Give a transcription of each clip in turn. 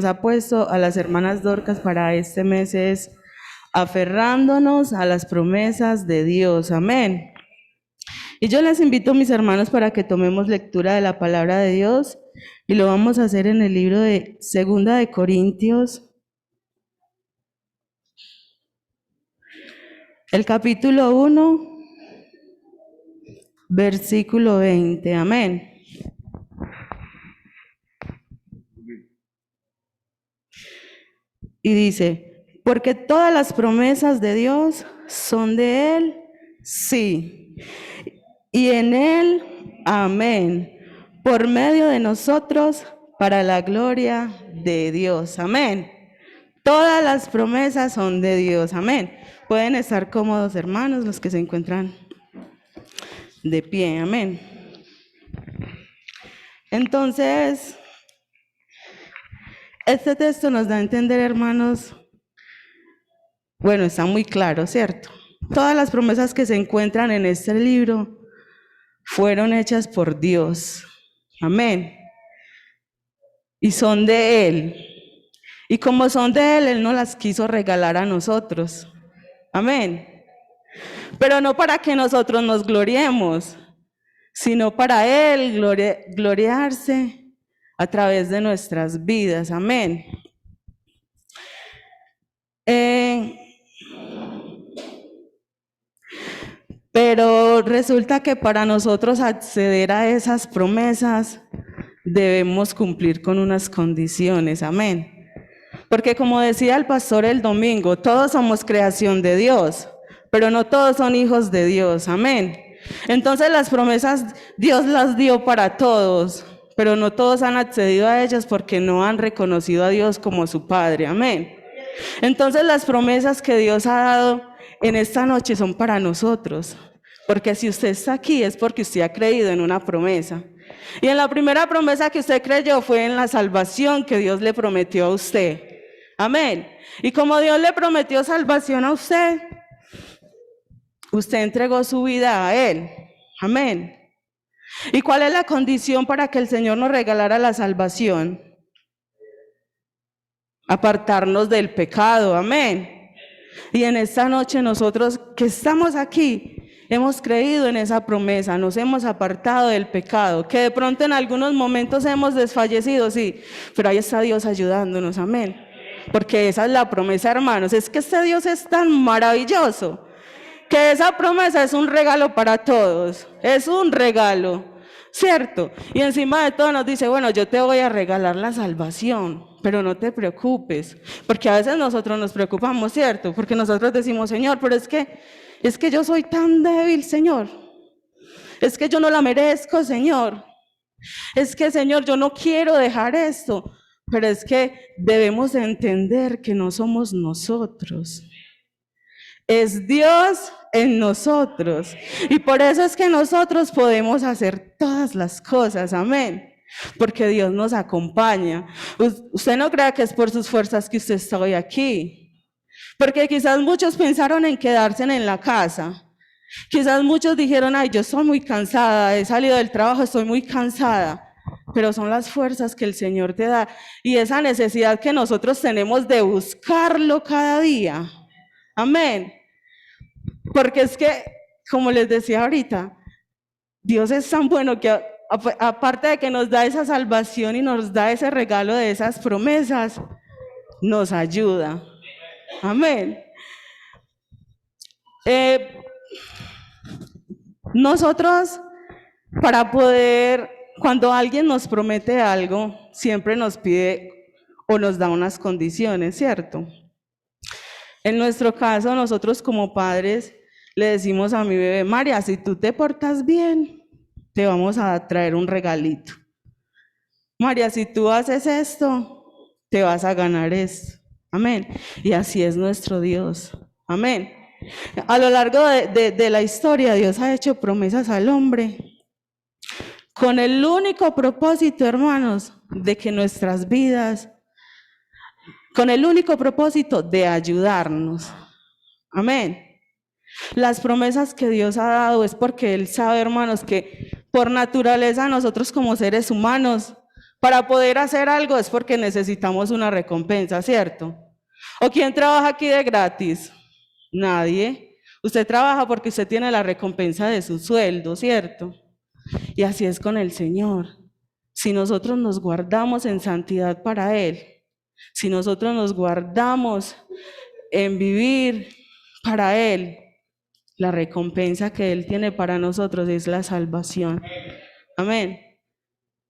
ha puesto a las hermanas Dorcas para este mes es aferrándonos a las promesas de Dios. Amén. Y yo les invito, mis hermanos, para que tomemos lectura de la palabra de Dios y lo vamos a hacer en el libro de Segunda de Corintios, el capítulo 1, versículo 20. Amén. Y dice, porque todas las promesas de Dios son de Él, sí, y en Él, amén, por medio de nosotros, para la gloria de Dios, amén. Todas las promesas son de Dios, amén. Pueden estar cómodos, hermanos, los que se encuentran de pie, amén. Entonces, este texto nos da a entender, hermanos, bueno, está muy claro, ¿cierto? Todas las promesas que se encuentran en este libro fueron hechas por Dios, amén, y son de Él. Y como son de Él, Él nos las quiso regalar a nosotros, amén. Pero no para que nosotros nos gloriemos, sino para Él gloriarse a través de nuestras vidas, amén. Pero resulta que para nosotros acceder a esas promesas debemos cumplir con unas condiciones, amén. Porque como decía el pastor el domingo, todos somos creación de Dios, pero no todos son hijos de Dios, amén. Entonces las promesas Dios las dio para todos, pero no todos han accedido a ellas porque no han reconocido a Dios como su Padre, amén. Entonces las promesas que Dios ha dado en esta noche son para nosotros, porque si usted está aquí es porque usted ha creído en una promesa. Y en la primera promesa que usted creyó fue en la salvación que Dios le prometió a usted. Amén. Y como Dios le prometió salvación a usted, usted entregó su vida a Él. Amén. ¿Y cuál es la condición para que el Señor nos regalara la salvación? Apartarnos del pecado. Amén. Y en esta noche nosotros que estamos aquí, hemos creído en esa promesa, nos hemos apartado del pecado, que de pronto en algunos momentos hemos desfallecido, sí, pero ahí está Dios ayudándonos, amén. Porque esa es la promesa, hermanos, es que este Dios es tan maravilloso, que esa promesa es un regalo para todos, es un regalo, ¿cierto? Y encima de todo nos dice, bueno, yo te voy a regalar la salvación, pero no te preocupes, porque a veces nosotros nos preocupamos, ¿cierto? Porque nosotros decimos, Señor, pero es que yo soy tan débil, Señor. Es que yo no la merezco, Señor. Es que, Señor, yo no quiero dejar esto. Pero es que debemos entender que no somos nosotros. Es Dios en nosotros. Y por eso es que nosotros podemos hacer todas las cosas. Amén. Porque Dios nos acompaña. Usted no crea que es por sus fuerzas que usted está hoy aquí. Porque quizás muchos pensaron en quedarse en la casa. Quizás muchos dijeron, ay, yo estoy muy cansada, he salido del trabajo, estoy muy cansada. Pero son las fuerzas que el Señor te da y esa necesidad que nosotros tenemos de buscarlo cada día. Amén. Porque es que, como les decía ahorita, Dios es tan bueno que aparte de que nos da esa salvación y nos da ese regalo de esas promesas, nos ayuda. Amén. Nosotros, para poder, cuando alguien nos promete algo, siempre nos pide o nos da unas condiciones, ¿cierto? En nuestro caso, nosotros como padres le decimos a mi bebé, María, si tú te portas bien, te vamos a traer un regalito. María, si tú haces esto, te vas a ganar esto. Amén. Y así es nuestro Dios. Amén. A lo largo de la historia, Dios ha hecho promesas al hombre con el único propósito, hermanos, de que nuestras vidas, con el único propósito de ayudarnos. Amén. Las promesas que Dios ha dado es porque Él sabe, hermanos, que por naturaleza nosotros como seres humanos Para poder hacer algo es porque necesitamos una recompensa, ¿cierto? ¿O quién trabaja aquí de gratis? Nadie. Usted trabaja porque usted tiene la recompensa de su sueldo, ¿cierto? Y así es con el Señor. Si nosotros nos guardamos en santidad para Él, si nosotros nos guardamos en vivir para Él, la recompensa que Él tiene para nosotros es la salvación. Amén.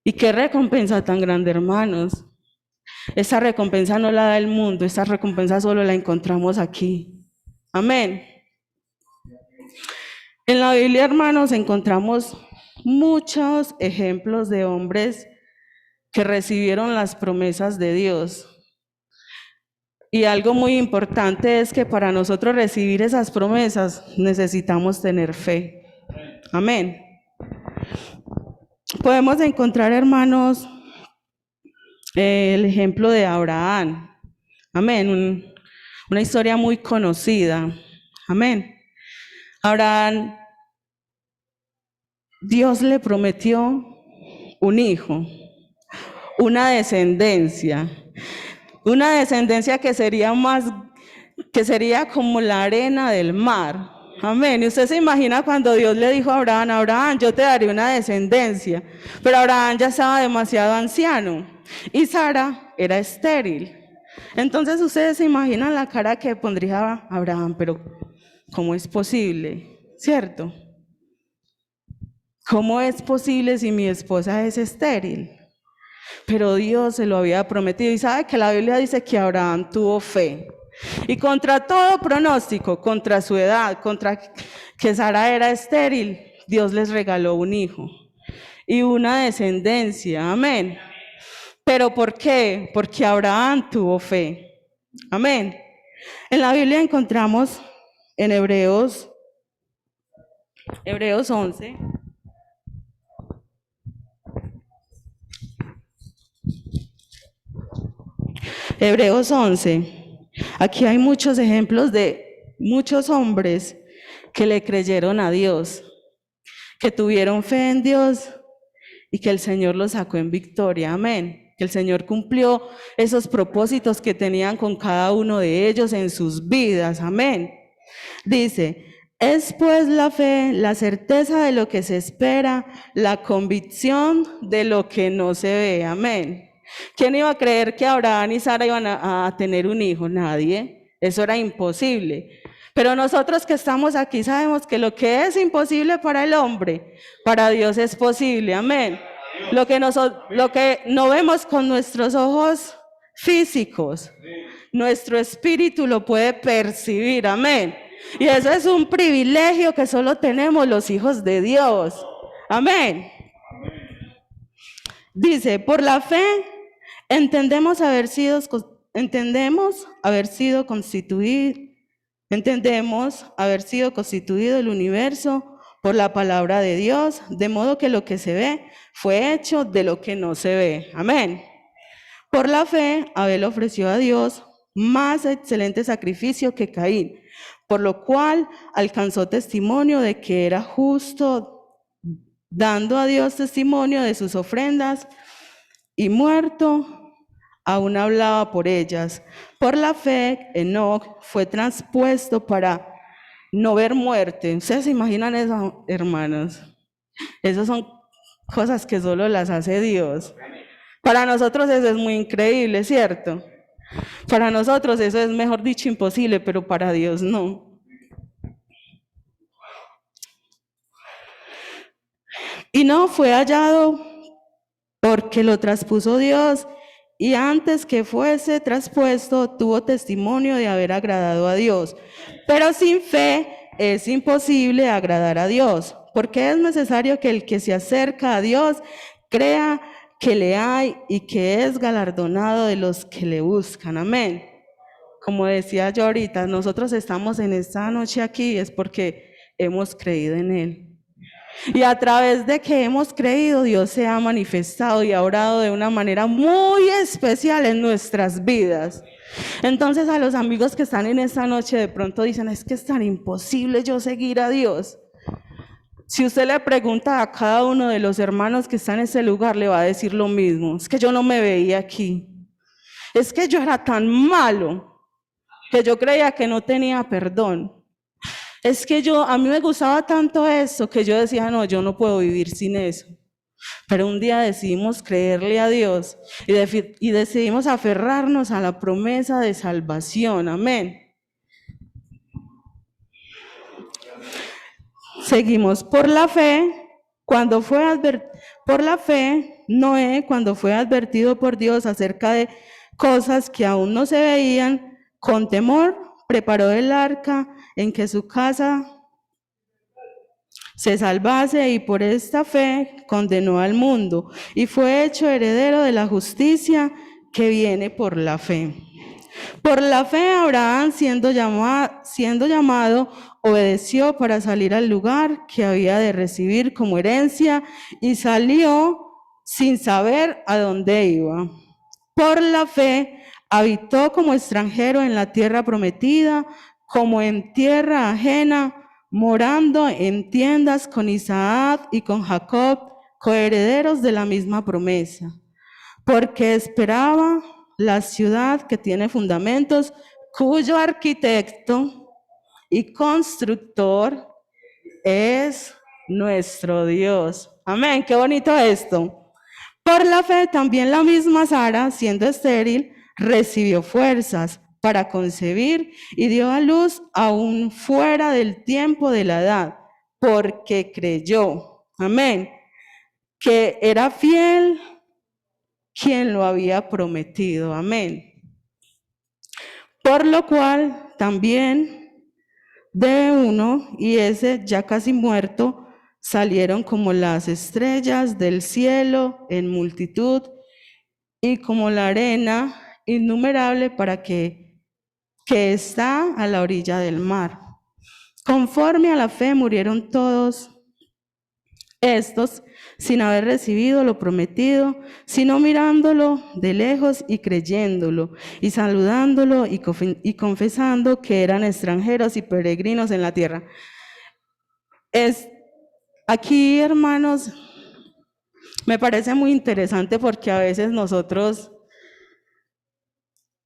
¿Y qué recompensa tan grande, hermanos? Esa recompensa no la da el mundo, esa recompensa solo la encontramos aquí. Amén. En la Biblia, hermanos, encontramos muchos ejemplos de hombres que recibieron las promesas de Dios. Y algo muy importante es que para nosotros recibir esas promesas necesitamos tener fe. Amén. Podemos encontrar, hermanos, el ejemplo de Abraham. Amén. Una historia muy conocida. Amén. Abraham, Dios le prometió un hijo, una descendencia que sería como la arena del mar. Amén. Y usted se imagina cuando Dios le dijo a Abraham, Abraham, yo te daré una descendencia. Pero Abraham ya estaba demasiado anciano y Sara era estéril. Entonces ustedes se imaginan la cara que pondría Abraham, pero ¿cómo es posible? ¿Cierto? ¿Cómo es posible si mi esposa es estéril? Pero Dios se lo había prometido. Y sabe que la Biblia dice que Abraham tuvo fe. Y contra todo pronóstico, contra su edad, contra que Sara era estéril, Dios les regaló un hijo y una descendencia. Amén. ¿Pero por qué? Porque Abraham tuvo fe. Amén. En la Biblia encontramos en Hebreos 11. Hebreos 11. Aquí hay muchos ejemplos de muchos hombres que le creyeron a Dios, que tuvieron fe en Dios y que el Señor los sacó en victoria. Amén. Que el Señor cumplió esos propósitos que tenían con cada uno de ellos en sus vidas. Amén. Dice, es pues la fe, la certeza de lo que se espera, la convicción de lo que no se ve. Amén. ¿Quién iba a creer que Abraham y Sara iban a tener un hijo? Nadie. Eso era imposible. Pero nosotros que estamos aquí sabemos que lo que es imposible para el hombre, para Dios es posible. Amén. Lo que no vemos con nuestros ojos físicos, nuestro espíritu lo puede percibir. Amén. Y eso es un privilegio que solo tenemos los hijos de Dios. Amén. Dice, por la fe entendemos haber sido constituido el universo por la palabra de Dios, de modo que lo que se ve fue hecho de lo que no se ve. Amén. Por la fe, Abel ofreció a Dios más excelente sacrificio que Caín, por lo cual alcanzó testimonio de que era justo, dando a Dios testimonio de sus ofrendas, y muerto, aún hablaba por ellas. Por la fe, Enoc fue transpuesto para no ver muerte. ¿Ustedes se imaginan eso, hermanos? Esas son cosas que solo las hace Dios. Para nosotros eso es muy increíble, ¿cierto? Para nosotros eso es, mejor dicho, imposible, pero para Dios no. Y no fue hallado porque lo traspuso Dios, y antes que fuese traspuesto tuvo testimonio de haber agradado a Dios. Pero sin fe es imposible agradar a Dios, porque es necesario que el que se acerca a Dios crea que le hay y que es galardonado de los que le buscan. Amén. Como decía yo ahorita, nosotros estamos en esta noche aquí es porque hemos creído en Él. Y a través de que hemos creído, Dios se ha manifestado y ha obrado de una manera muy especial en nuestras vidas. Entonces, a los amigos que están en esta noche de pronto dicen, es que es tan imposible yo seguir a Dios. Si usted le pregunta a cada uno de los hermanos que están en ese lugar, le va a decir lo mismo. Es que yo no me veía aquí. Es que yo era tan malo que yo creía que no tenía perdón. Es que a mí me gustaba tanto eso que yo decía, no, yo no puedo vivir sin eso. Pero un día decidimos creerle a Dios y decidimos aferrarnos a la promesa de salvación. Amén. Seguimos. Por la fe, Noé, cuando fue advertido por Dios acerca de cosas que aún no se veían, con temor preparó el arca en que su casa se salvase, y por esta fe condenó al mundo y fue hecho heredero de la justicia que viene por la fe. Por la fe Abraham, siendo llamado, obedeció para salir al lugar que había de recibir como herencia y salió sin saber a dónde iba. Por la fe habitó como extranjero en la tierra prometida, como en tierra ajena, morando en tiendas con Isaac y con Jacob, coherederos de la misma promesa, porque esperaba la ciudad que tiene fundamentos, cuyo arquitecto y constructor es nuestro Dios. Amén, qué bonito esto. Por la fe también la misma Sara, siendo estéril, recibió fuerzas para concebir y dio a luz aún fuera del tiempo de la edad, porque creyó, amén, que era fiel quien lo había prometido, amén. Por lo cual también de uno, y ese ya casi muerto, salieron como las estrellas del cielo en multitud y como la arena innumerable para que está a la orilla del mar. Conforme a la fe murieron todos estos sin haber recibido lo prometido, sino mirándolo de lejos y creyéndolo, y saludándolo y confesando que eran extranjeros y peregrinos en la tierra. Aquí, hermanos, me parece muy interesante porque a veces nosotros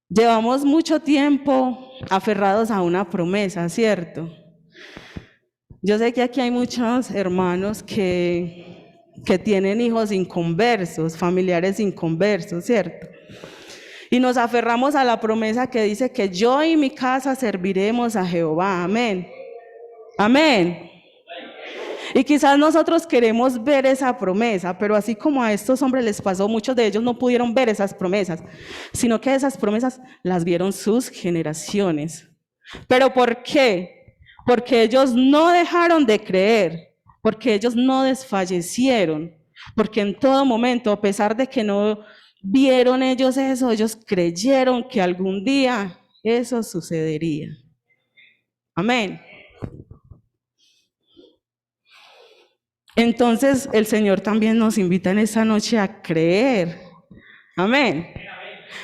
llevamos mucho tiempo aferrados a una promesa, ¿cierto? Yo sé que aquí hay muchos hermanos que tienen hijos inconversos, familiares inconversos, ¿cierto? Y nos aferramos a la promesa que dice que yo y mi casa serviremos a Jehová. Amén. Amén. Y quizás nosotros queremos ver esa promesa, pero así como a estos hombres les pasó, muchos de ellos no pudieron ver esas promesas, sino que esas promesas las vieron sus generaciones. ¿Pero por qué? Porque ellos no dejaron de creer, porque ellos no desfallecieron, porque en todo momento, a pesar de que no vieron ellos eso, ellos creyeron que algún día eso sucedería. Amén. Entonces el Señor también nos invita en esta noche a creer. Amén.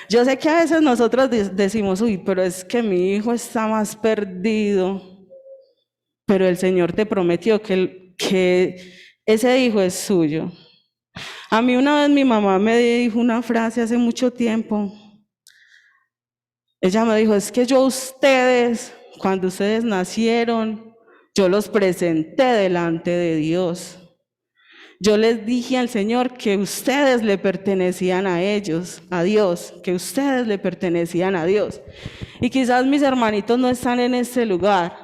Yo sé que a veces nosotros decimos, uy, pero es que mi hijo está más perdido. Pero el Señor te prometió que ese hijo es suyo. A mí una vez mi mamá me dijo una frase hace mucho tiempo. Ella me dijo, es que yo a ustedes, cuando ustedes nacieron, yo los presenté delante de Dios. Yo les dije al Señor que ustedes le pertenecían a ellos, a Dios, que ustedes le pertenecían a Dios. Y quizás mis hermanitos no están en este lugar,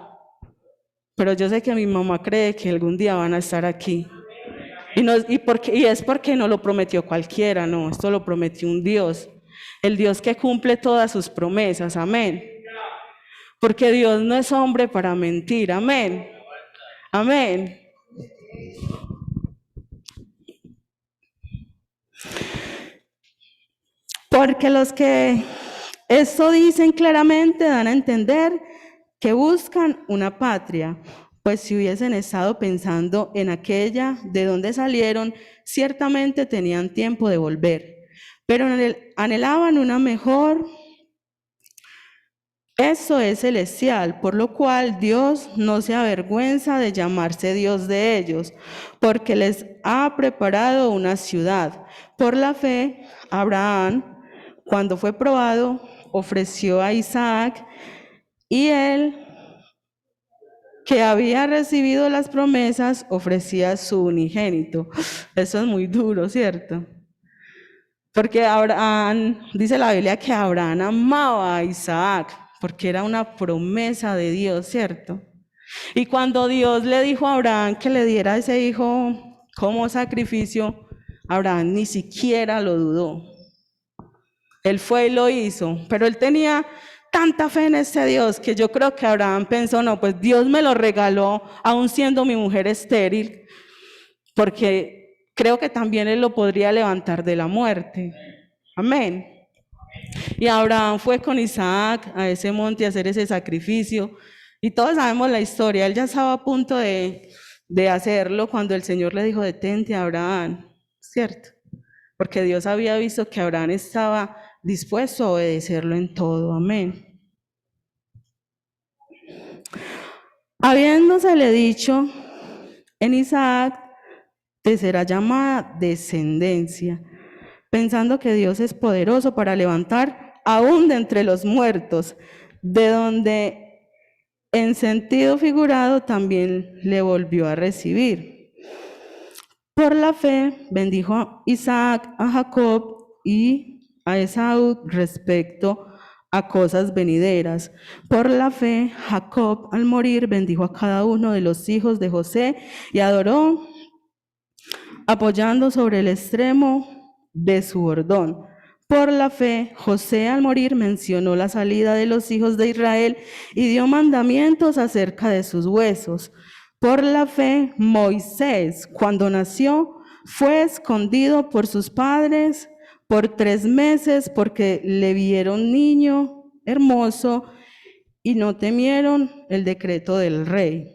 pero yo sé que mi mamá cree que algún día van a estar aquí. Y es porque no lo prometió cualquiera, no, esto lo prometió un Dios, el Dios que cumple todas sus promesas, amén. Porque Dios no es hombre para mentir, amén. Amén. Porque los que esto dicen claramente dan a entender que buscan una patria, pues si hubiesen estado pensando en aquella de donde salieron, ciertamente tenían tiempo de volver, pero anhelaban una mejor, Eso es celestial, por lo cual Dios no se avergüenza de llamarse Dios de ellos, porque les ha preparado una ciudad. Por la fe, Abraham, cuando fue probado, ofreció a Isaac, y él, que había recibido las promesas, ofrecía a su unigénito. Eso es muy duro, ¿cierto? Porque Abraham, dice la Biblia que Abraham amaba a Isaac, porque era una promesa de Dios, ¿cierto? Y cuando Dios le dijo a Abraham que le diera a ese hijo como sacrificio, Abraham ni siquiera lo dudó. Él fue y lo hizo, pero él tenía tanta fe en este Dios que yo creo que Abraham pensó, no, pues Dios me lo regaló aún siendo mi mujer estéril, porque creo que también él lo podría levantar de la muerte. Amén. Y Abraham fue con Isaac a ese monte a hacer ese sacrificio. Y todos sabemos la historia. Él ya estaba a punto de hacerlo cuando el Señor le dijo, detente, Abraham, ¿cierto? Porque Dios había visto que Abraham estaba dispuesto a obedecerlo en todo. Amén. Habiéndosele dicho, en Isaac te será llamada descendencia, pensando que Dios es poderoso para levantar aún de entre los muertos, de donde en sentido figurado también le volvió a recibir. Por la fe bendijo Isaac a Jacob y a Esaú respecto a cosas venideras. Por la fe Jacob al morir bendijo a cada uno de los hijos de José y adoró apoyando sobre el extremo de su bordón. Por la fe, José al morir mencionó la salida de los hijos de Israel y dio mandamientos acerca de sus huesos. Por la fe, Moisés, cuando nació, fue escondido por sus padres por 3 meses porque le vieron niño hermoso y no temieron el decreto del rey.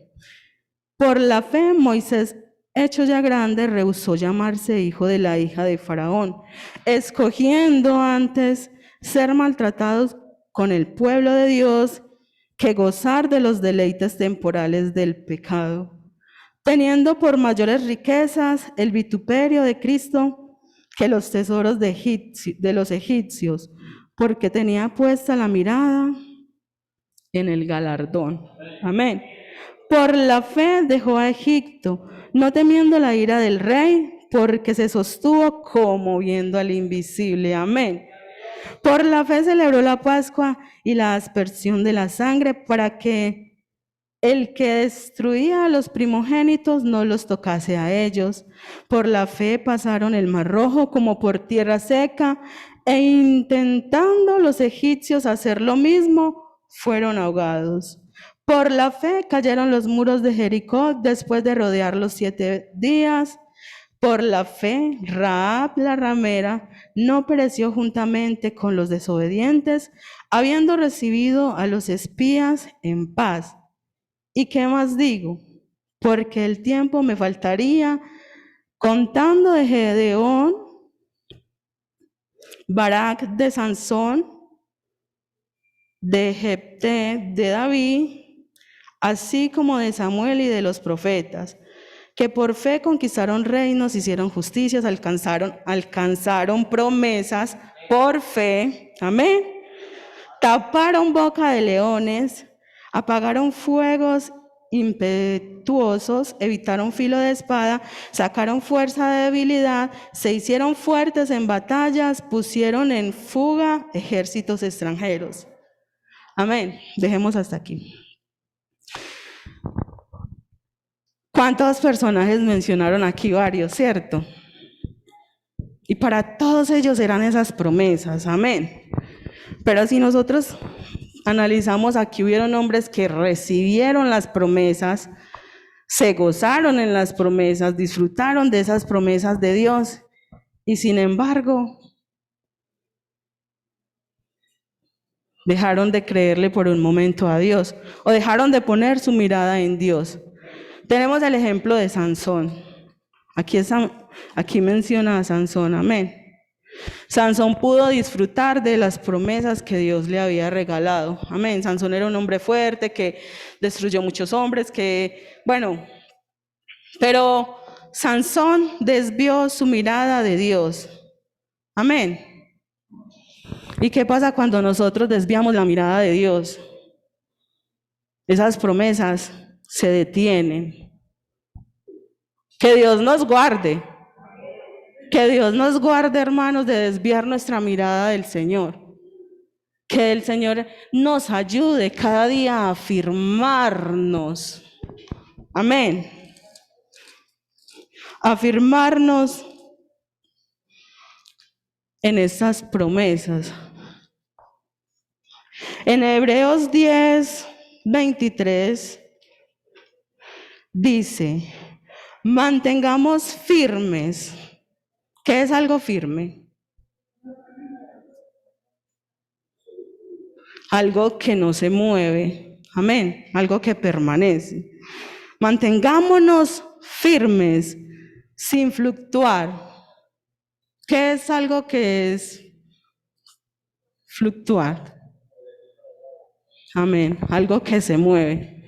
Por la fe, Moisés, hecho ya grande, rehusó llamarse hijo de la hija de Faraón, escogiendo antes ser maltratados con el pueblo de Dios que gozar de los deleites temporales del pecado, teniendo por mayores riquezas el vituperio de Cristo que los tesoros de los egipcios, porque tenía puesta la mirada en el galardón. Amén. Por la fe dejó a Egipto, no temiendo la ira del rey, porque se sostuvo como viendo al invisible. Amén. Por la fe celebró la Pascua y la aspersión de la sangre para que el que destruía a los primogénitos no los tocase a ellos. Por la fe pasaron el Mar Rojo como por tierra seca, e intentando los egipcios hacer lo mismo, fueron ahogados. Por la fe cayeron los muros de Jericó después de rodearlos 7 días. Por la fe, Rahab la ramera no pereció juntamente con los desobedientes, habiendo recibido a los espías en paz. ¿Y qué más digo? Porque el tiempo me faltaría, contando de Gedeón, Barak de Sansón, de Jefté, de David, así como de Samuel y de los profetas, que por fe conquistaron reinos, hicieron justicias, alcanzaron promesas por fe, amén. Taparon boca de leones, apagaron fuegos impetuosos, evitaron filo de espada, sacaron fuerza de debilidad, se hicieron fuertes en batallas, pusieron en fuga ejércitos extranjeros. Amén. Dejemos hasta aquí. ¿Cuántos personajes mencionaron aquí? Varios, ¿cierto? Y para todos ellos eran esas promesas, amén. Pero si nosotros analizamos, aquí hubieron hombres que recibieron las promesas, se gozaron en las promesas, disfrutaron de esas promesas de Dios, y sin embargo, dejaron de creerle por un momento a Dios, o dejaron de poner su mirada en Dios. Tenemos el ejemplo de Sansón. Aquí menciona a Sansón, amén. Sansón pudo disfrutar de las promesas que Dios le había regalado. Amén. Sansón era un hombre fuerte que destruyó muchos hombres, pero Sansón desvió su mirada de Dios. Amén. ¿Y qué pasa cuando nosotros desviamos la mirada de Dios? Esas promesas se detienen. Que Dios nos guarde. Que Dios nos guarde, hermanos, de desviar nuestra mirada del Señor. Que el Señor nos ayude cada día a afirmarnos. Amén. Afirmarnos en esas promesas. En Hebreos 10:23 dice, mantengamos firmes. ¿Qué es algo firme? Algo que no se mueve. Amén. Algo que permanece. Mantengámonos firmes, sin fluctuar. ¿Qué es algo que es fluctuar? Amén. Algo que se mueve.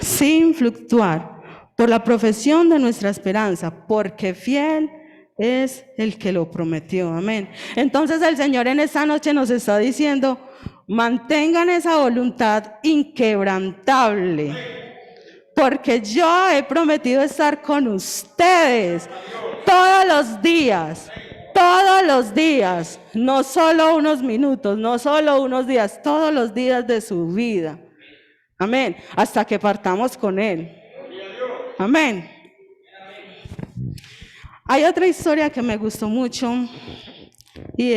Sin fluctuar. Por la profesión de nuestra esperanza, porque fiel es el que lo prometió. Amén. Entonces el Señor en esta noche nos está diciendo, mantengan esa voluntad inquebrantable, porque yo he prometido estar con ustedes todos los días, no solo unos minutos, no solo unos días, todos los días de su vida. Amén. Hasta que partamos con Él. Amén. Hay otra historia que me gustó mucho y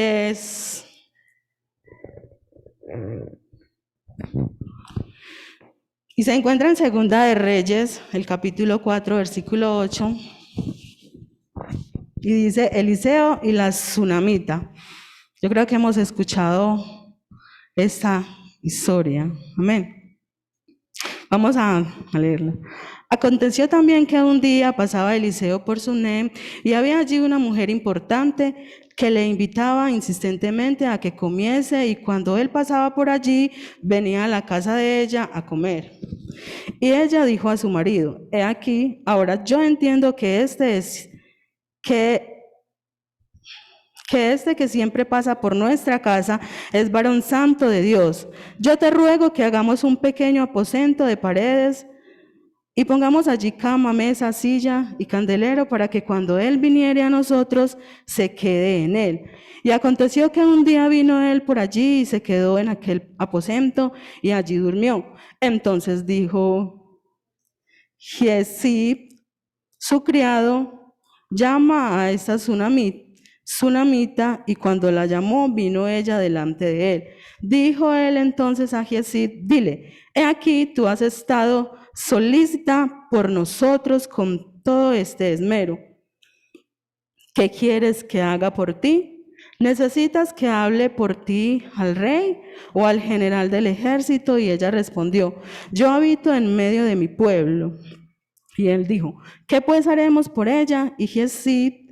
se encuentra en Segunda de Reyes, el capítulo 4, versículo 8, y dice Eliseo y la tsunamita. Yo creo que hemos escuchado esta historia. Amén. Vamos a leerla. Aconteció también que un día pasaba Eliseo por Sunem y había allí una mujer importante que le invitaba insistentemente a que comiese, y cuando él pasaba por allí, venía a la casa de ella a comer. Y ella dijo a su marido, he aquí, ahora yo entiendo que este que siempre pasa por nuestra casa es varón santo de Dios. Yo te ruego que hagamos un pequeño aposento de paredes y pongamos allí cama, mesa, silla y candelero, para que cuando él viniere a nosotros, se quede en él. Y aconteció que un día vino él por allí y se quedó en aquel aposento y allí durmió. Entonces dijo Giezi, su criado, llama a esta tsunamita, y cuando la llamó, vino ella delante de él. Dijo él entonces a Giezi, dile, he aquí, tú has estado solícita por nosotros con todo este esmero. ¿Qué quieres que haga por ti? ¿Necesitas que hable por ti al rey o al general del ejército? Y ella respondió, yo habito en medio de mi pueblo. Y él dijo, ¿qué pues haremos por ella? Y Giezi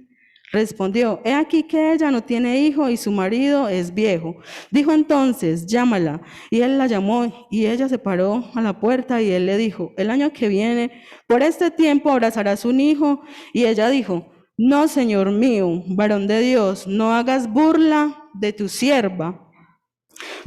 respondió, he aquí que ella no tiene hijo y su marido es viejo. Dijo entonces, llámala. Y él la llamó y ella se paró a la puerta y él le dijo, el año que viene, por este tiempo abrazarás un hijo. Y ella dijo, no, señor mío, varón de Dios, no hagas burla de tu sierva.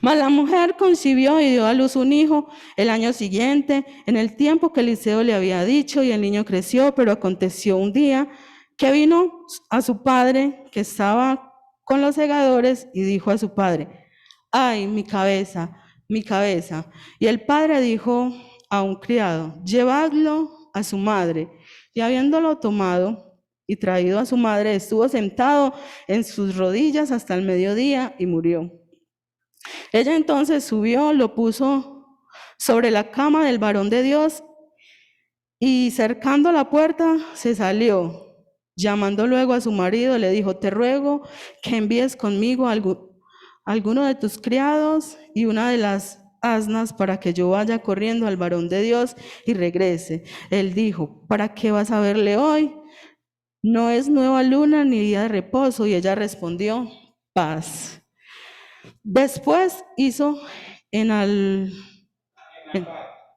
Mas la mujer concibió y dio a luz un hijo el año siguiente, en el tiempo que Eliseo le había dicho, y el niño creció. Pero aconteció un día que vino a su padre, que estaba con los segadores, y dijo a su padre, ay, mi cabeza, mi cabeza. Y el padre dijo a un criado, llevadlo a su madre. Y habiéndolo tomado y traído a su madre, estuvo sentado en sus rodillas hasta el mediodía y murió. Ella entonces subió, lo puso sobre la cama del varón de Dios, y cercando la puerta se salió. Llamando luego a su marido, le dijo, te ruego que envíes conmigo alguno de tus criados y una de las asnas, para que yo vaya corriendo al varón de Dios y regrese. Él dijo, ¿para qué vas a verle hoy? no es nueva luna ni día de reposo. Y ella respondió, paz. Después hizo en al, en-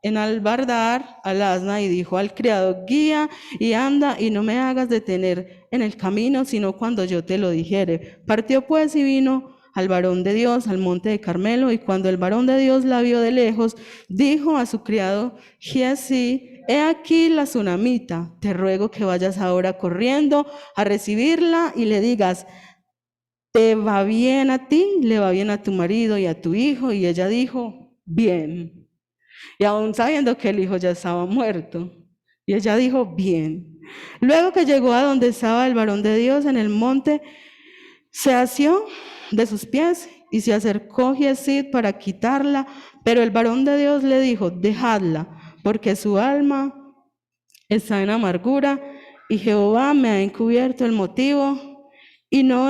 enalbardar al asna y dijo al criado, guía y anda y no me hagas detener en el camino, sino cuando yo te lo dijere. Partió pues y vino al varón de Dios al monte de Carmelo, y cuando el varón de Dios la vio de lejos, dijo a su criado Giezi, he aquí la tsunamita, te ruego que vayas ahora corriendo a recibirla y le digas, te va bien a ti, le va bien a tu marido y a tu hijo. Y ella dijo, bien. Y aún sabiendo que el hijo ya estaba muerto. Y ella dijo, bien. Luego que llegó a donde estaba el varón de Dios en el monte, se asió de sus pies y se acercó Giezid para quitarla, pero el varón de Dios le dijo, dejadla, porque su alma está en amargura y Jehová me ha encubierto el motivo y no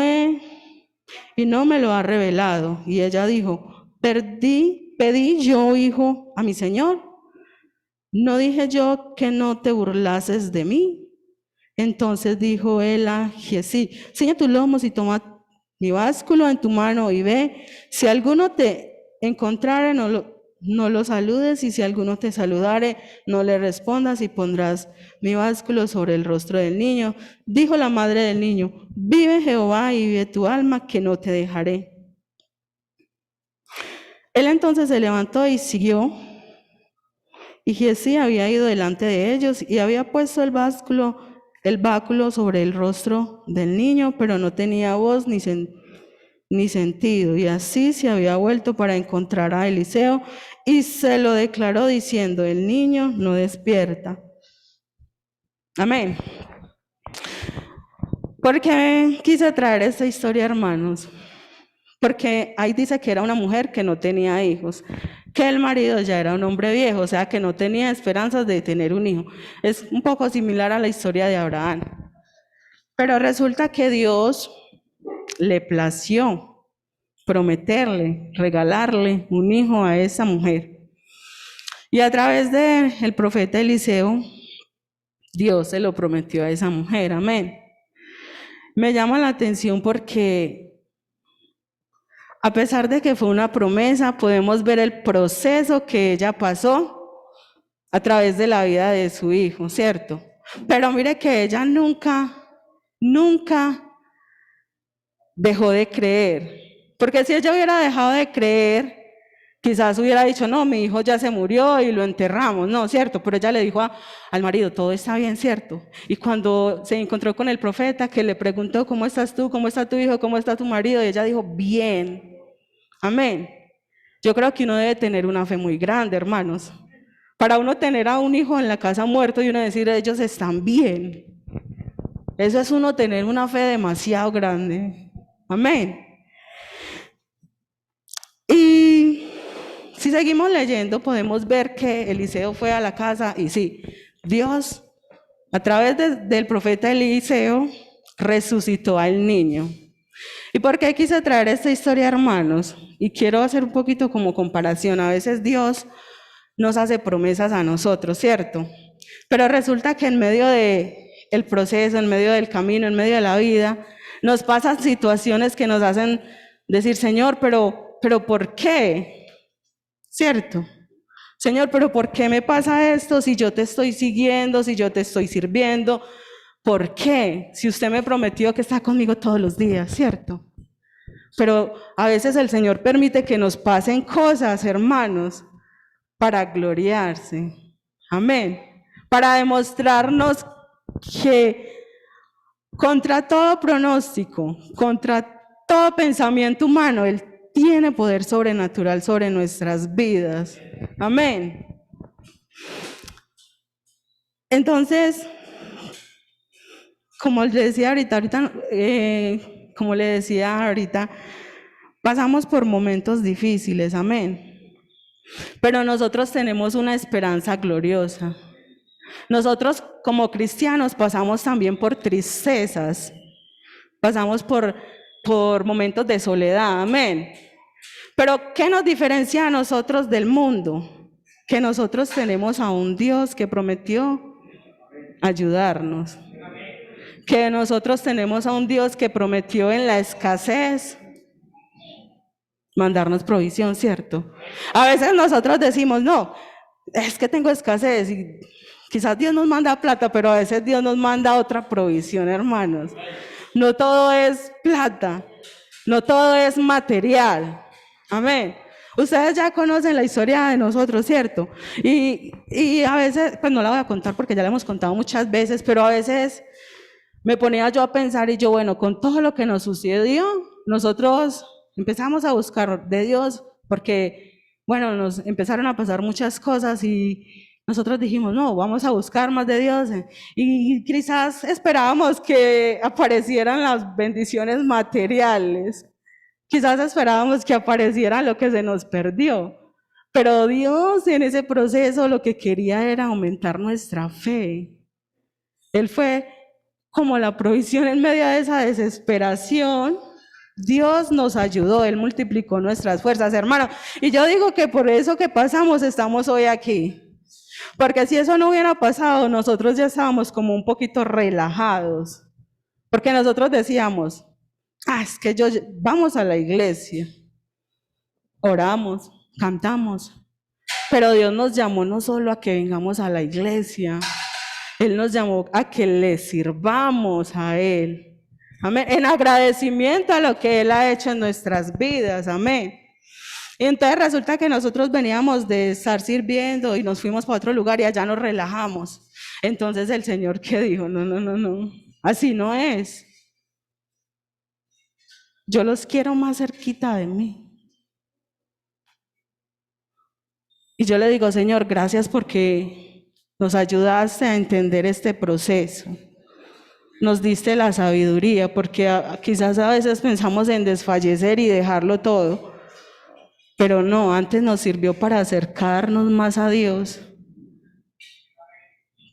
me lo ha revelado. Y ella dijo, pedí yo, hijo, a mi señor. ¿No dije yo que no te burlases de mí? Entonces dijo él a Giezi, ciñe tus lomos y toma mi básculo en tu mano y ve. Si alguno te encontrare, no lo saludes, y si alguno te saludare, no le respondas, y pondrás mi básculo sobre el rostro del niño. Dijo la madre del niño, vive Jehová y vive tu alma, que no te dejaré. Él entonces se levantó y siguió. Y Giezi había ido delante de ellos y había puesto el báculo sobre el rostro del niño, pero no tenía voz ni sentido. Y así se había vuelto para encontrar a Eliseo y se lo declaró diciendo, el niño no despierta. Amén. ¿Por qué quise traer esta historia, hermanos? Porque ahí dice que era una mujer que no tenía hijos, que el marido ya era un hombre viejo, o sea que no tenía esperanzas de tener un hijo. Es un poco similar a la historia de Abraham. Pero resulta que Dios le plació prometerle, regalarle un hijo a esa mujer. Y a través del profeta Eliseo, Dios se lo prometió a esa mujer. Amén. Me llama la atención porque a pesar de que fue una promesa, podemos ver el proceso que ella pasó a través de la vida de su hijo, ¿cierto? Pero mire que ella nunca dejó de creer. Porque si ella hubiera dejado de creer, quizás hubiera dicho, no, mi hijo ya se murió y lo enterramos, no, ¿cierto? Pero ella le dijo al marido, todo está bien, ¿cierto? Y cuando se encontró con el profeta que le preguntó, ¿cómo estás tú? ¿Cómo está tu hijo? ¿Cómo está tu marido? Y ella dijo, bien. Amén. Yo creo que uno debe tener una fe muy grande, hermanos. Para uno tener a un hijo en la casa muerto y uno decir, ellos están bien. Eso es uno tener una fe demasiado grande. Amén. Y si seguimos leyendo, podemos ver que Eliseo fue a la casa y sí, Dios, a través del profeta Eliseo, resucitó al niño. ¿Y por qué quise traer esta historia, hermanos? Y quiero hacer un poquito como comparación. A veces Dios nos hace promesas a nosotros, ¿cierto? Pero resulta que en medio del proceso, en medio del camino, en medio de la vida, nos pasan situaciones que nos hacen decir, Señor, pero ¿por qué? ¿Cierto? Señor, pero ¿por qué me pasa esto si yo te estoy siguiendo, si yo te estoy sirviendo? ¿Por qué? Si usted me prometió que está conmigo todos los días, ¿cierto? Pero a veces el Señor permite que nos pasen cosas, hermanos, para gloriarse. Amén. Para demostrarnos que contra todo pronóstico, contra todo pensamiento humano, Él tiene poder sobrenatural sobre nuestras vidas. Amén. Entonces, como le decía ahorita, pasamos por momentos difíciles, amén. Pero nosotros tenemos una esperanza gloriosa. Nosotros como cristianos pasamos también por tristezas, pasamos por momentos de soledad, amén. Pero ¿qué nos diferencia a nosotros del mundo? Que nosotros tenemos a un Dios que prometió ayudarnos, que nosotros tenemos a un Dios que prometió en la escasez mandarnos provisión, ¿cierto? A veces nosotros decimos, no, es que tengo escasez y quizás Dios nos manda plata, pero a veces Dios nos manda otra provisión, hermanos. No todo es plata, no todo es material. Amén. Ustedes ya conocen la historia de nosotros, ¿cierto? Y a veces, pues no la voy a contar porque ya la hemos contado muchas veces, pero a veces me ponía yo a pensar y yo, bueno, con todo lo que nos sucedió, nosotros empezamos a buscar de Dios porque, bueno, nos empezaron a pasar muchas cosas y nosotros dijimos, no, vamos a buscar más de Dios. Y quizás esperábamos que aparecieran las bendiciones materiales, quizás esperábamos que apareciera lo que se nos perdió. Pero Dios en ese proceso lo que quería era aumentar nuestra fe. Él fue como la provisión en medio de esa desesperación. Dios nos ayudó, Él multiplicó nuestras fuerzas, hermano. Y yo digo que por eso que pasamos estamos hoy aquí. Porque si eso no hubiera pasado, nosotros ya estábamos como un poquito relajados. Porque nosotros decíamos, es que vamos a la iglesia, oramos, cantamos. Pero Dios nos llamó no solo a que vengamos a la iglesia, Él nos llamó a que le sirvamos a Él. Amén. En agradecimiento a lo que Él ha hecho en nuestras vidas. Amén. Y entonces resulta que nosotros veníamos de estar sirviendo y nos fuimos para otro lugar y allá nos relajamos. Entonces el Señor que dijo, no, así no es. Yo los quiero más cerquita de mí. Y yo le digo, Señor, gracias porque nos ayudaste a entender este proceso. Nos diste la sabiduría, porque quizás a veces pensamos en desfallecer y dejarlo todo. Pero no, antes nos sirvió para acercarnos más a Dios,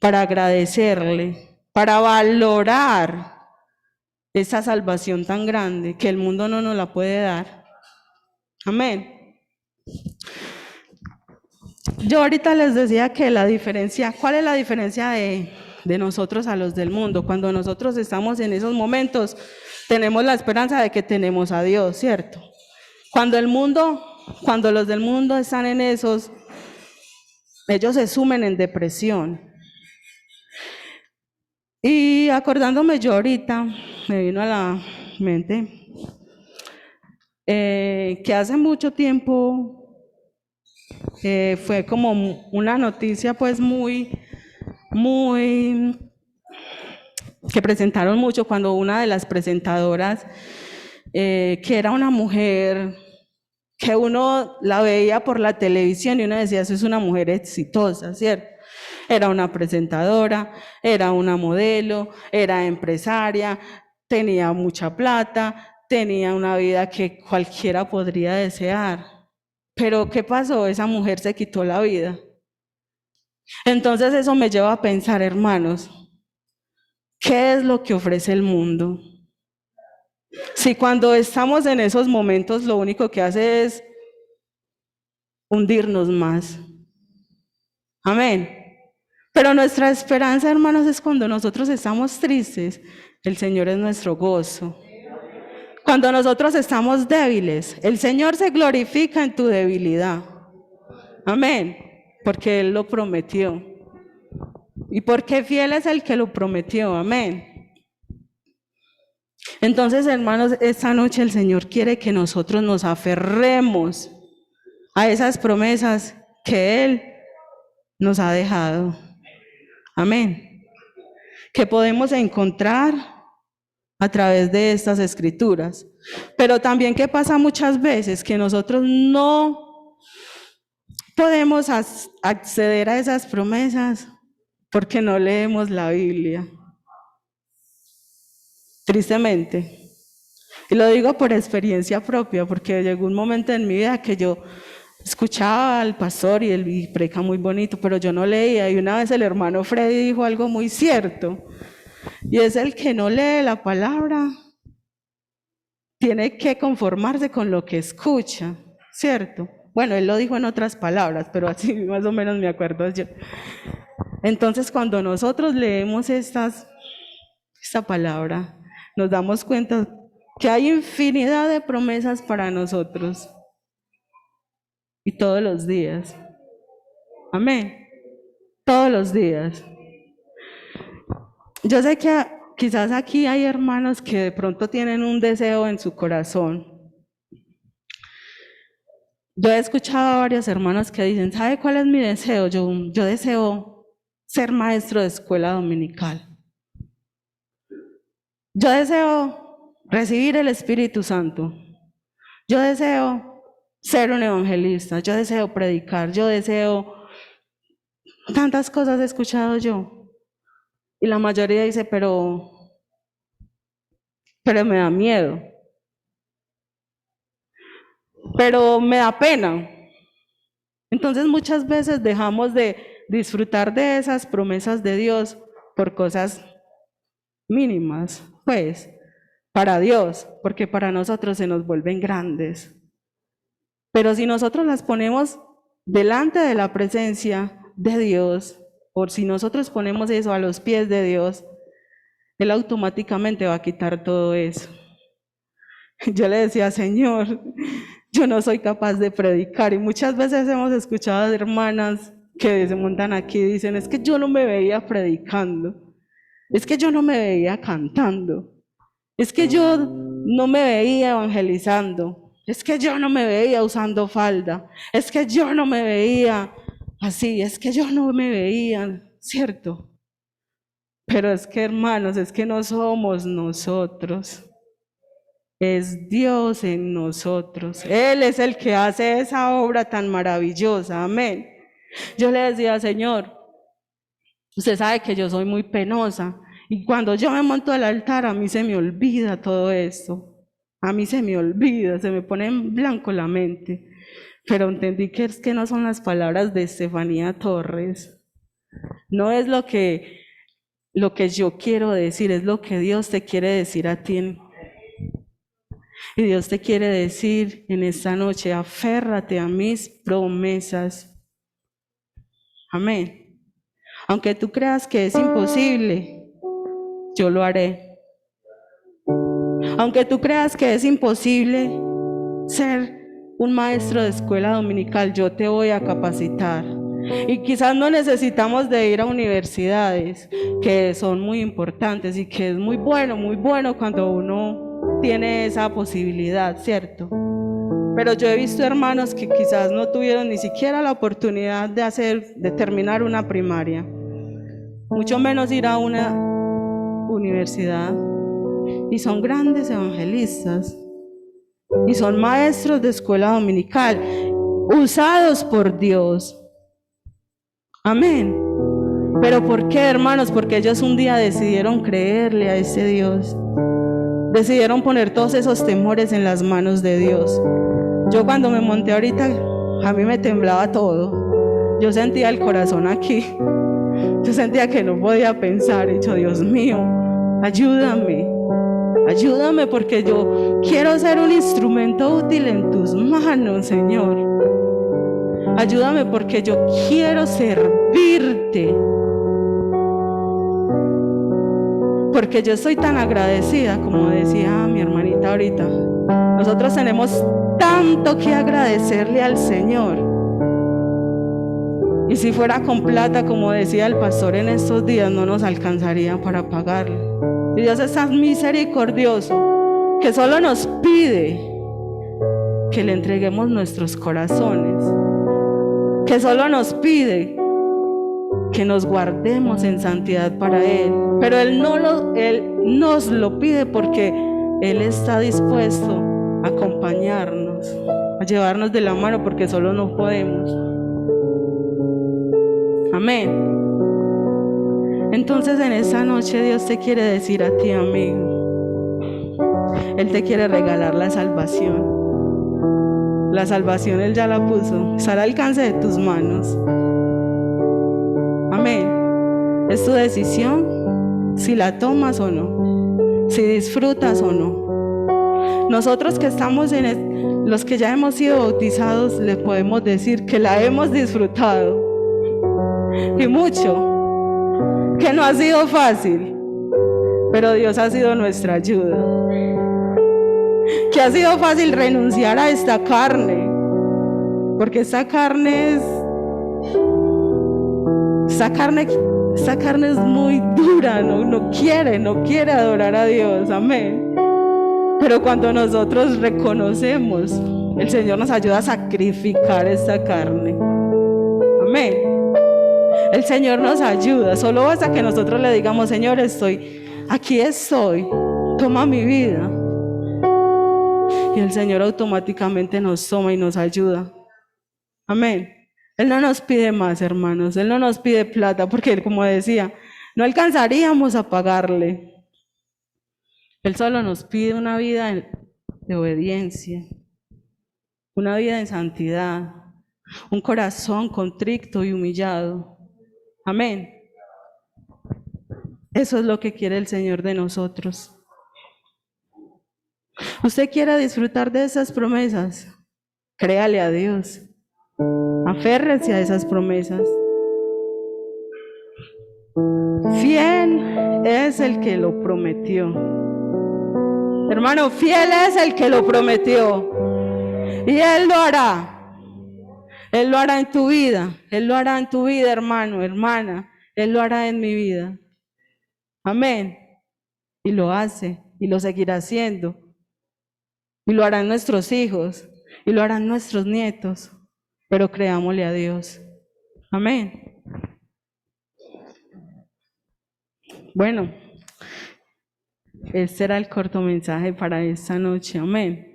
para agradecerle, para valorar esa salvación tan grande que el mundo no nos la puede dar. Amén. Yo ahorita les decía que la diferencia, ¿cuál es la diferencia de nosotros a los del mundo? Cuando nosotros estamos en esos momentos, tenemos la esperanza de que tenemos a Dios, ¿cierto? Cuando los del mundo están en esos, ellos se sumen en depresión. Y acordándome yo ahorita, me vino a la mente que hace mucho tiempo fue como una noticia pues muy, que presentaron mucho cuando una de las presentadoras, que era una mujer que uno la veía por la televisión y uno decía, eso es una mujer exitosa, ¿cierto? Era una presentadora, era una modelo, era empresaria, tenía mucha plata, tenía una vida que cualquiera podría desear. Pero ¿qué pasó? Esa mujer se quitó la vida. Entonces eso me lleva a pensar, hermanos, ¿qué es lo que ofrece el mundo? Si cuando estamos en esos momentos lo único que hace es hundirnos más. Amén. Pero nuestra esperanza, hermanos, es cuando nosotros estamos tristes, el Señor es nuestro gozo. Cuando nosotros estamos débiles, el Señor se glorifica en tu debilidad. Amén. Porque Él lo prometió. Y porque fiel es el que lo prometió. Amén. Entonces, hermanos, esta noche el Señor quiere que nosotros nos aferremos a esas promesas que Él nos ha dejado. Amén. Que podemos encontrar a través de estas escrituras. Pero también que pasa muchas veces que nosotros no podemos acceder a esas promesas porque no leemos la Biblia. Tristemente. Y lo digo por experiencia propia, porque llegó un momento en mi vida que yo escuchaba al pastor y él predica muy bonito, pero yo no leía. Y una vez el hermano Freddy dijo algo muy cierto, y es el que no lee la palabra, tiene que conformarse con lo que escucha, ¿cierto? Bueno, él lo dijo en otras palabras, pero así más o menos me acuerdo yo. Entonces, cuando nosotros leemos estas esta palabra, nos damos cuenta que hay infinidad de promesas para nosotros y todos los días. Amén. Todos los días. Yo sé que quizás aquí hay hermanos que de pronto tienen un deseo en su corazón. Yo he escuchado a varios hermanos que dicen, ¿sabe cuál es mi deseo? Yo deseo ser maestro de escuela dominical. Yo deseo recibir el Espíritu Santo. Yo deseo ser un evangelista. Yo deseo predicar. Yo deseo... Tantas cosas he escuchado yo. Y la mayoría dice, pero me da miedo. Pero me da pena. Entonces muchas veces dejamos de disfrutar de esas promesas de Dios por cosas mínimas, pues, para Dios, porque para nosotros se nos vuelven grandes. Pero si nosotros las ponemos delante de la presencia de Dios, o si nosotros ponemos eso a los pies de Dios, Él automáticamente va a quitar todo eso. Yo le decía, Señor, yo no soy capaz de predicar, y muchas veces hemos escuchado de hermanas que se montan aquí y dicen, es que yo no me veía predicando, es que yo no me veía cantando, es que yo no me veía evangelizando, es que yo no me veía usando falda, es que yo no me veía así, es que yo no me veía, ¿cierto? Pero es que, hermanos, es que no somos nosotros. Es Dios en nosotros. Él es el que hace esa obra tan maravillosa. Amén. Yo le decía, Señor, usted sabe que yo soy muy penosa. Y cuando yo me monto al altar, a mí se me olvida todo esto. A mí se me olvida, se me pone en blanco la mente. Pero entendí que es que no son las palabras de Estefanía Torres. No es lo que yo quiero decir, es lo que Dios te quiere decir a ti. Y Dios te quiere decir en esta noche, aférrate a mis promesas. Amén. Aunque tú creas que es imposible, yo lo haré. Aunque tú creas que es imposible ser un maestro de escuela dominical, yo te voy a capacitar. Y quizás no necesitamos de ir a universidades, que son muy importantes y que es muy bueno cuando uno tiene esa posibilidad, ¿cierto? Pero yo he visto hermanos que quizás no tuvieron ni siquiera la oportunidad de terminar una primaria, mucho menos ir a una universidad, y son grandes evangelistas, y son maestros de escuela dominical, usados por Dios. Amén. ¿Pero por qué, hermanos? Porque ellos un día decidieron creerle a ese Dios. Decidieron poner todos esos temores en las manos de Dios. Yo cuando me monté ahorita, a mí me temblaba todo. Yo sentía el corazón aquí. Yo sentía que no podía pensar. Y yo, Dios mío, ayúdame. Ayúdame porque yo quiero ser un instrumento útil en tus manos, Señor. Ayúdame porque yo quiero servirte. Porque yo estoy tan agradecida, como decía mi hermanita ahorita. Nosotros tenemos tanto que agradecerle al Señor. Y si fuera con plata, como decía el pastor en estos días, no nos alcanzaría para pagarle. Y Dios es tan misericordioso que solo nos pide que le entreguemos nuestros corazones. Que solo nos pide que nos guardemos en santidad para Él. Pero Él nos lo pide porque Él está dispuesto a acompañarnos, a llevarnos de la mano, porque solo no podemos. Amén. Entonces en esta noche Dios te quiere decir a ti, amigo, Él te quiere regalar la salvación. La salvación Él ya la puso, está al alcance de tus manos. Amén. Es tu decisión si la tomas o no, si disfrutas o no. Nosotros que estamos los que ya hemos sido bautizados, le podemos decir que la hemos disfrutado y mucho, que no ha sido fácil, pero Dios ha sido nuestra ayuda. Que ha sido fácil renunciar a esta carne, porque esta carne es muy dura, no quiere adorar a Dios, amén. Pero cuando nosotros reconocemos, el Señor nos ayuda a sacrificar esta carne, amén. El Señor nos ayuda, solo basta que nosotros le digamos: Señor, aquí estoy, toma mi vida. Y el Señor automáticamente nos toma y nos ayuda, amén. Él no nos pide más, hermanos, Él no nos pide plata, porque Él, como decía, no alcanzaríamos a pagarle. Él solo nos pide una vida de obediencia, una vida en santidad, un corazón contrito y humillado. Amén. Eso es lo que quiere el Señor de nosotros. ¿Usted quiere disfrutar de esas promesas? Créale a Dios. Aférrese a esas promesas. Fiel es el que lo prometió. Hermano, fiel es el que lo prometió. Y Él lo hará. Él lo hará en tu vida. Él lo hará en tu vida, hermano, hermana. Él lo hará en mi vida. Amén. Y lo hace. Y lo seguirá haciendo. Y lo harán nuestros hijos. Y lo harán nuestros nietos. Pero creámosle a Dios. Amén. Bueno, este era el corto mensaje para esta noche. Amén.